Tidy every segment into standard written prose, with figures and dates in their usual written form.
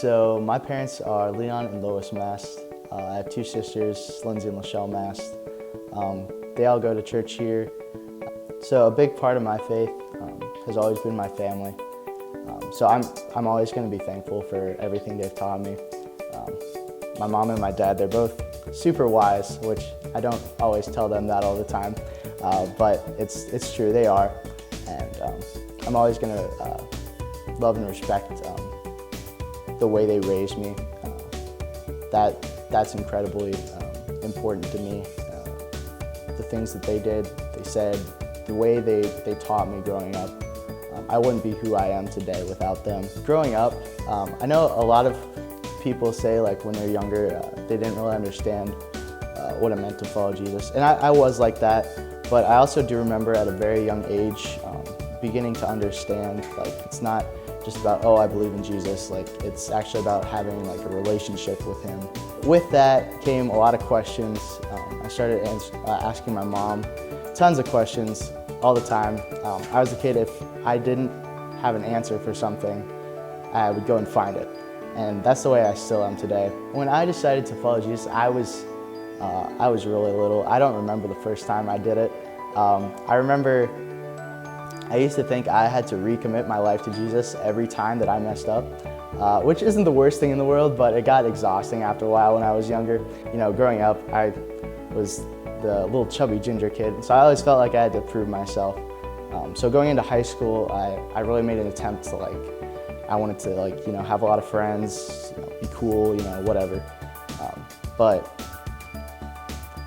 So my parents are Leon and Lois Mast. I have two sisters, Lindsay and Lachelle Mast. They all go to church here. So a big part of my faith has always been my family. So I'm always going to be thankful for everything they've taught me. My mom and my dad, they're both super wise, which I don't always tell them that all the time, but it's true, they are. And I'm always going to love and respect the way they raised me. That's incredibly important to me. The things that they did, they said, the way they taught me growing up. I wouldn't be who I am today without them. Growing up, I know a lot of people say like when they're younger, they didn't really understand what it meant to follow Jesus. And I was like that, but I also do remember at a very young age beginning to understand like it's not just about, oh, I believe in Jesus, like it's actually about having like a relationship with him. With that came a lot of questions. I started asking my mom tons of questions all the time. I was a kid, if I didn't have an answer for something, I would go and find it. And that's the way I still am today. When I decided to follow Jesus, I was really little. I don't remember the first time I did it. I remember I used to think I had to recommit my life to Jesus every time that I messed up, which isn't the worst thing in the world, but it got exhausting after a while when I was younger. You know, growing up, I was the little chubby ginger kid, so I always felt like I had to prove myself. So going into high school, I really made an attempt to I wanted to have a lot of friends, be cool, whatever. But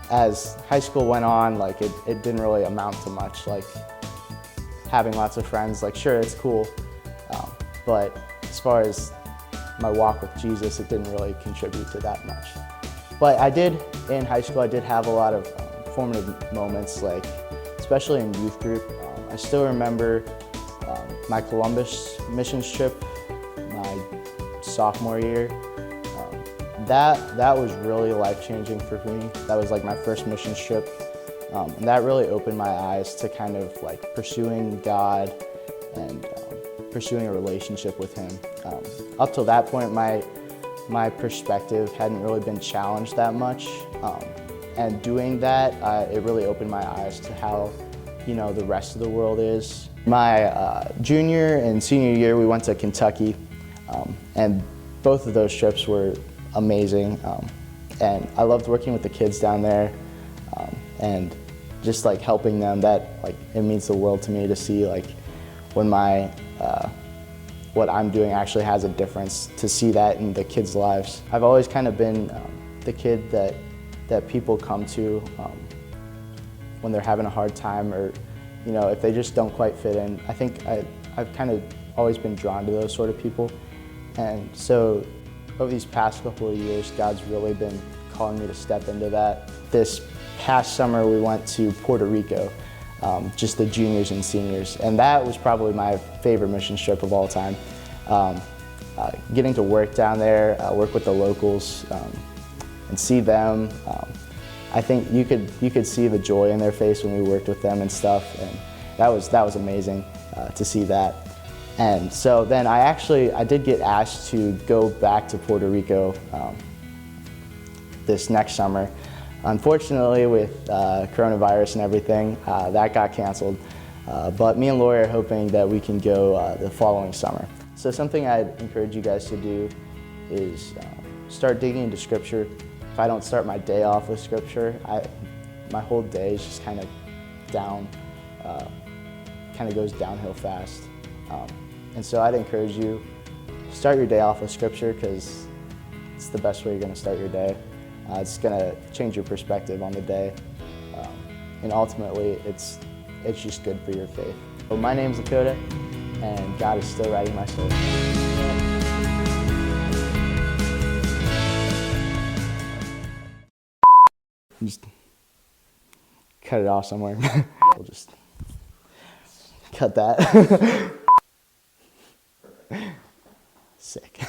as high school went on, it didn't really amount to much. Having lots of friends, sure, it's cool, but as far as my walk with Jesus, it didn't really contribute to that much. But in high school, I did have a lot of formative moments, especially in youth group. I still remember my Columbus missions trip, my sophomore year. That was really life-changing for me. That was my first missions trip. And that really opened my eyes to kind of pursuing God and pursuing a relationship with him. Up till that point, my perspective hadn't really been challenged that much. And doing that, it really opened my eyes to how the rest of the world is. My junior and senior year, we went to Kentucky, and both of those trips were amazing. And I loved working with the kids down there. And just helping them, it means the world to me to see when what I'm doing actually has a difference, to see that in the kids' lives. I've always kind of been the kid that people come to when they're having a hard time, or if they just don't quite fit in. I think I've kind of always been drawn to those sort of people. And so over these past couple of years, God's really been calling me to step into that. This past summer, we went to Puerto Rico, just the juniors and seniors, and that was probably my favorite mission trip of all time. Getting to work down there, work with the locals, and see them. I think you could see the joy in their face when we worked with them and stuff, and that was amazing to see that. And so then I did get asked to go back to Puerto Rico this next summer. Unfortunately, with coronavirus and everything, that got canceled. But me and Lori are hoping that we can go the following summer. So something I'd encourage you guys to do is start digging into Scripture. If I don't start my day off with Scripture, my whole day is just kind of down, kind of goes downhill fast. And so I'd encourage you, start your day off with Scripture, because it's the best way you're going to start your day. It's going to change your perspective on the day, and ultimately it's just good for your faith. So my name's Lakota, and God is still writing my story. Just cut it off somewhere. We'll just cut that. Sick.